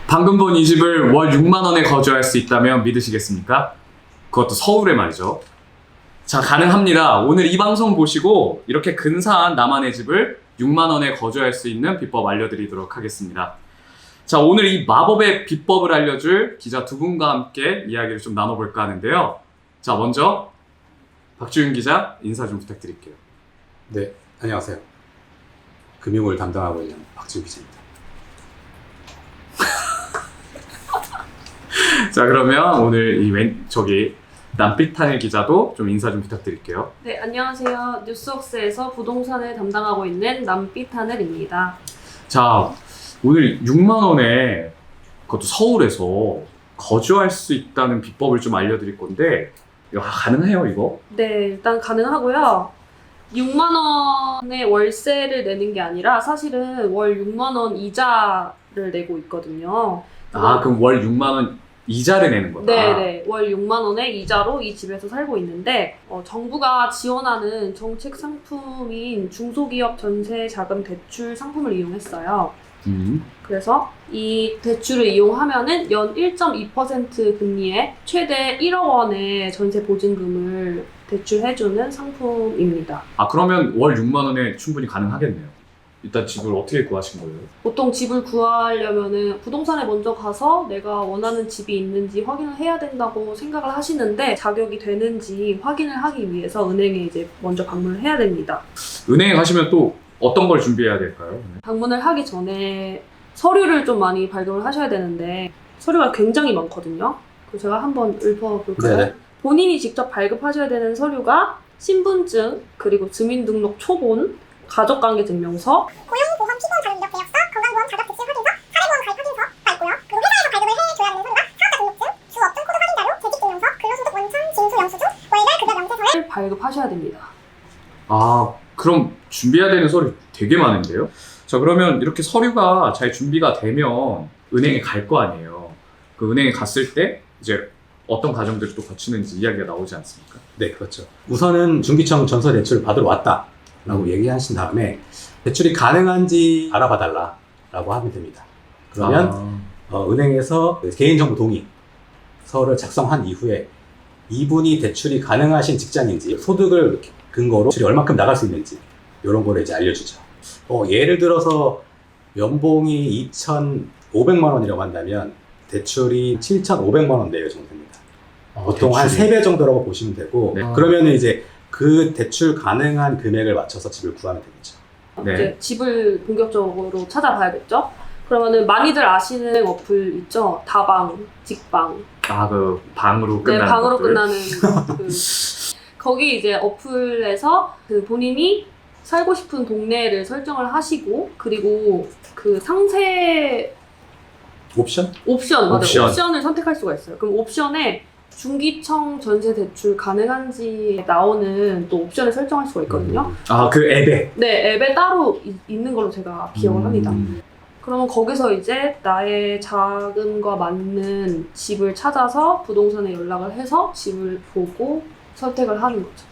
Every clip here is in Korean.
방금 본 이 집을 월 6만 원에 거주할 수 있다면 믿으시겠습니까? 그것도 서울에 말이죠. 자, 가능합니다. 오늘 이 방송 보시고 이렇게 근사한 나만의 집을 6만 원에 거주할 수 있는 비법 알려드리도록 하겠습니다. 자, 오늘 이 마법의 비법을 알려줄 기자 두 분과 함께 이야기를 좀 나눠볼까 하는데요. 자, 먼저 박주윤 기자 인사 좀 부탁드릴게요. 네, 안녕하세요. 금융을 담당하고 있는 박지훈 기자입니다. 자, 그러면 오늘 저기 남빛하늘 기자도 좀 인사 좀 부탁드릴게요. 네, 안녕하세요. 뉴스웍스에서 부동산을 담당하고 있는 남빛하늘입니다. 자, 오늘 6만 원에 그것도 서울에서 거주할 수 있다는 비법을 좀 알려드릴 건데 이거 가능해요, 이거? 네, 일단 가능하고요. 6만 원의 월세를 내는 게 아니라 사실은 월 6만 원 이자를 내고 있거든요. 아, 그럼 월 6만 원 이자를 내는 거다? 네네. 월 6만 원의 이자로 이 집에서 살고 있는데 정부가 지원하는 정책 상품인 중소기업 전세 자금 대출 상품을 이용했어요. 그래서 이 대출을 이용하면은 연 1.2% 금리에 최대 1억 원의 전세 보증금을 대출해주는 상품입니다. 아, 그러면 월 6만 원에 충분히 가능하겠네요. 일단 집을 어떻게 구하신 거예요? 보통 집을 구하려면은 부동산에 먼저 가서 내가 원하는 집이 있는지 확인을 해야 된다고 생각을 하시는데 자격이 되는지 확인을 하기 위해서 은행에 이제 먼저 방문을 해야 됩니다. 은행에 가시면 또 어떤 걸 준비해야 될까요? 방문을 하기 전에 서류를 좀 많이 발급을 하셔야 되는데 서류가 굉장히 많거든요. 그래서 제가 한번 읊어볼까요? 네네. 본인이 직접 발급하셔야 되는 서류가 신분증, 그리고 주민등록 초본, 가족관계증명서, 고용보험 피보험 자료 이력 계약서, 건강보험 자격 특징 확인서, 사례보험 가입 확인서가 있고요. 그리고 회사에서 발급을 해줘야 되는 서류가 사업자 등록증, 주업종 코드 확인 자료, 재직증명서, 근로소득 원천 징수 영수증, 월별 급여 명세서를 발급하셔야 됩니다. 아, 그럼 준비해야 되는 서류 되게 많은데요? 자, 그러면 이렇게 서류가 잘 준비가 되면 은행에 갈 거 아니에요. 그 은행에 갔을 때 이제 어떤 과정들을 또 거치는지 이야기가 나오지 않습니까? 네, 그렇죠. 우선은 중기청 전세 대출을 받으러 왔다라고 얘기하신 다음에 대출이 가능한지 알아봐달라라고 하면 됩니다. 그러면 은행에서 개인정보 동의서를 작성한 이후에 이분이 대출이 가능하신 직장인지 소득을 근거로 대출이 얼마큼 나갈 수 있는지 이런 거를 이제 알려주죠. 예를 들어서 연봉이 2,500만 원이라고 한다면 대출이 7,500만 원 내외 정도 됩니다. 보통 한 3배 정도라고 보시면 되고 네. 그러면 이제 그 대출 가능한 금액을 맞춰서 집을 구하면 되겠죠. 네. 이제 집을 본격적으로 찾아봐야겠죠? 그러면은 많이들 아시는 어플 있죠? 다방, 직방. 아, 그 방으로 끝나는 네, 방으로 것들. 끝나는 그 거기 이제 어플에서 그 본인이 살고 싶은 동네를 설정을 하시고 그리고 그 상세 옵션? 옵션, 맞아요. 옵션. 옵션을 선택할 수가 있어요. 그럼 옵션에 중기청 전세 대출 가능한지 나오는 또 옵션을 설정할 수가 있거든요. 아, 그 앱에. 네, 앱에 따로 있는 걸로 제가 기억을 합니다. 그러면 거기서 이제 나의 자금과 맞는 집을 찾아서 부동산에 연락을 해서 집을 보고 선택을 하는 거죠.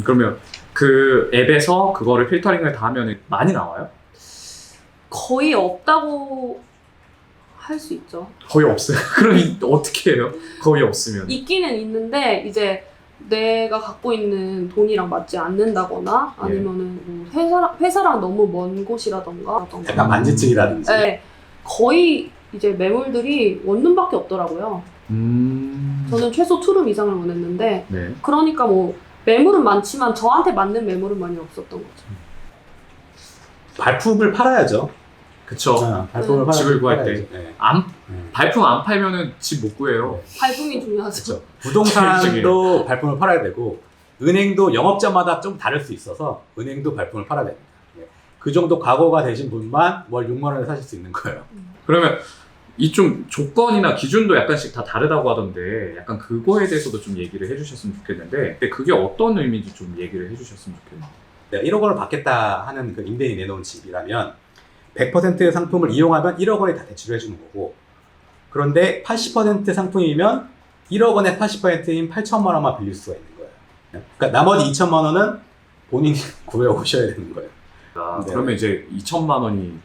그러면 그 앱에서 그거를 필터링을 다 하면 많이 나와요? 거의 없다고 할 수 있죠. 거의 없어요. 그럼 어떻게 해요? 거의 없으면. 있기는 있는데 이제 내가 갖고 있는 돈이랑 맞지 않는다거나 아니면은 뭐 회사랑 너무 먼 곳이라던가 약간 만지증이라든지. 네, 거의 이제 매물들이 원룸밖에 없더라고요. 저는 최소 투룸 이상을 원했는데 네. 그러니까 뭐 매물은 많지만 저한테 맞는 매물은 많이 없었던 거죠. 발품을 팔아야죠. 그쵸. 발품을 집을 구할 팔아야죠. 때. 네. 발품 안 팔면은 집 못 구해요. 발품이 중요하죠. 그렇죠. 부동산도 발품을 팔아야 되고 은행도 영업자마다 좀 다를 수 있어서 은행도 발품을 팔아야 됩니다. 그 정도 각오가 되신 분만 월 6만 원에 사실 수 있는 거예요. 그러면 이 좀 조건이나 기준도 약간씩 다 다르다고 하던데 약간 그거에 대해서도 좀 얘기를 해주셨으면 좋겠는데 근데 그게 어떤 의미인지 좀 얘기를 해주셨으면 좋겠네요. 내가 1억 원을 받겠다 하는 그 임대인이 내놓은 집이라면 100% 상품을 이용하면 1억 원에 다 대출을 해주는 거고 그런데 80% 상품이면 1억 원에 80%인 8천만 원만 빌릴 수가 있는 거예요. 그러니까 나머지 2천만 원은 본인이 구해 오셔야 되는 거예요. 아, 네. 그러면 이제 2천만 원이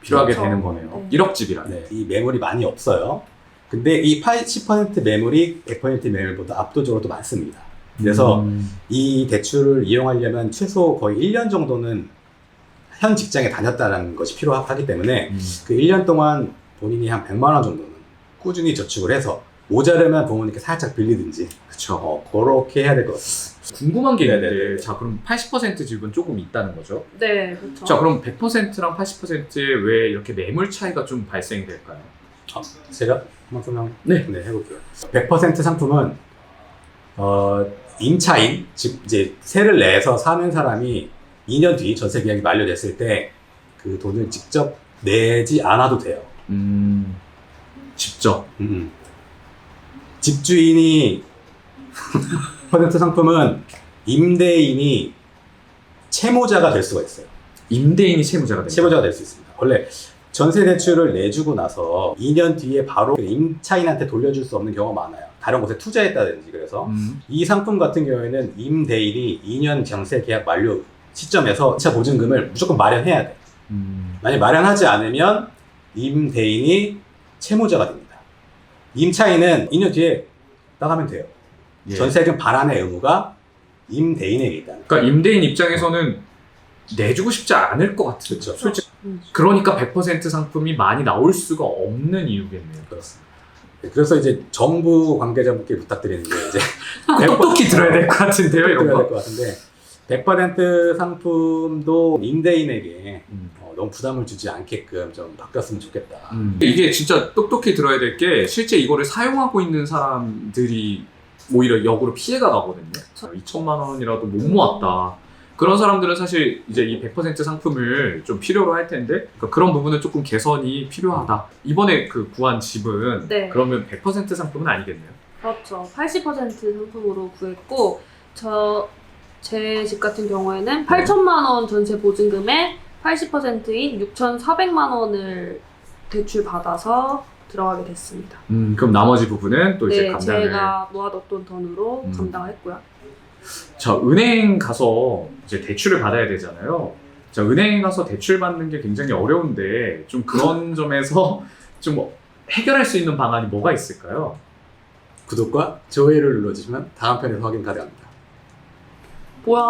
필요하게 그렇죠. 되는 거네요. 네. 1억 집이라면. 네, 이 매물이 많이 없어요. 근데 이 80% 매물이 100% 매물보다 압도적으로 더 많습니다. 그래서 이 대출을 이용하려면 최소 거의 1년 정도는 현 직장에 다녔다는 것이 필요하기 때문에 그 1년 동안 본인이 한 100만 원 정도는 꾸준히 저축을 해서 모자르면 부모님께 살짝 빌리든지 그쵸. 그렇게 해야 될 것 같습니다. 궁금한 게 있는데, 네네네. 자, 그럼 80% 집은 조금 있다는 거죠? 네, 그렇죠. 자, 그럼 100%랑 80%에 왜 이렇게 매물 차이가 좀 발생이 될까요? 제가 한번 설명 네. 해볼게요. 100% 상품은 임차인, 즉 이제 세를 내서 사는 사람이 2년 뒤 전세 계약이 만료됐을 때 그 돈을 직접 내지 않아도 돼요. 직접. 집주인이 퍼센트 상품은 임대인이 채무자가 될 수가 있어요. 임대인이 채무자가 됩니다. 채무자가 될 수 있습니다. 원래 전세 대출을 내주고 나서 2년 뒤에 바로 임차인한테 돌려줄 수 없는 경우가 많아요. 다른 곳에 투자했다든지. 그래서 이 상품 같은 경우에는 임대인이 2년 전세 계약 만료 시점에서 2차 보증금을 무조건 마련해야 돼. 만약 마련하지 않으면 임대인이 채무자가 됩니다. 임차인은 2년 뒤에 나가면 돼요. 예. 전세금 반환의 의무가 임대인에게 있다는 거예요. 그러니까 임대인 입장에서는 내주고 싶지 않을 것 같아요. 그렇죠. 솔직히. 그러니까 100% 상품이 많이 나올 수가 없는 이유겠네요. 그렇습니다. 네, 그래서 이제 정부 관계자분께 부탁드리는 게 이제 똑똑히 들어야 될 것 같은데요, 이런 들어야 거. 될 것 같은데 100% 상품도 임대인에게 너무 부담을 주지 않게끔 좀 바뀌었으면 좋겠다. 이게 진짜 똑똑히 들어야 될 게 실제 이거를 사용하고 있는 사람들이 오히려 역으로 피해가 가거든요. 2천만 원이라도 못 모았다. 그런 사람들은 사실 이제 이 100% 상품을 좀 필요로 할 텐데 그러니까 그런 부분은 조금 개선이 필요하다. 이번에 그 구한 집은 네. 그러면 100% 상품은 아니겠네요. 그렇죠. 80% 상품으로 구했고 제 집 같은 경우에는 8천만 원 전세 보증금에 80%인 6,400만 원을 대출 받아서 들어가게 됐습니다. 그럼 나머지 부분은 또 이제 네, 감당을. 제가 모아뒀던 돈으로 감당을 했고요. 자, 은행 가서 이제 대출을 받아야 되잖아요. 자, 은행 가서 대출 받는 게 굉장히 어려운데 좀 그런 점에서 좀 해결할 수 있는 방안이 뭐가 있을까요? 구독과 좋아요를 눌러주시면 다음 편에서 확인 가능합니다. 뭐야?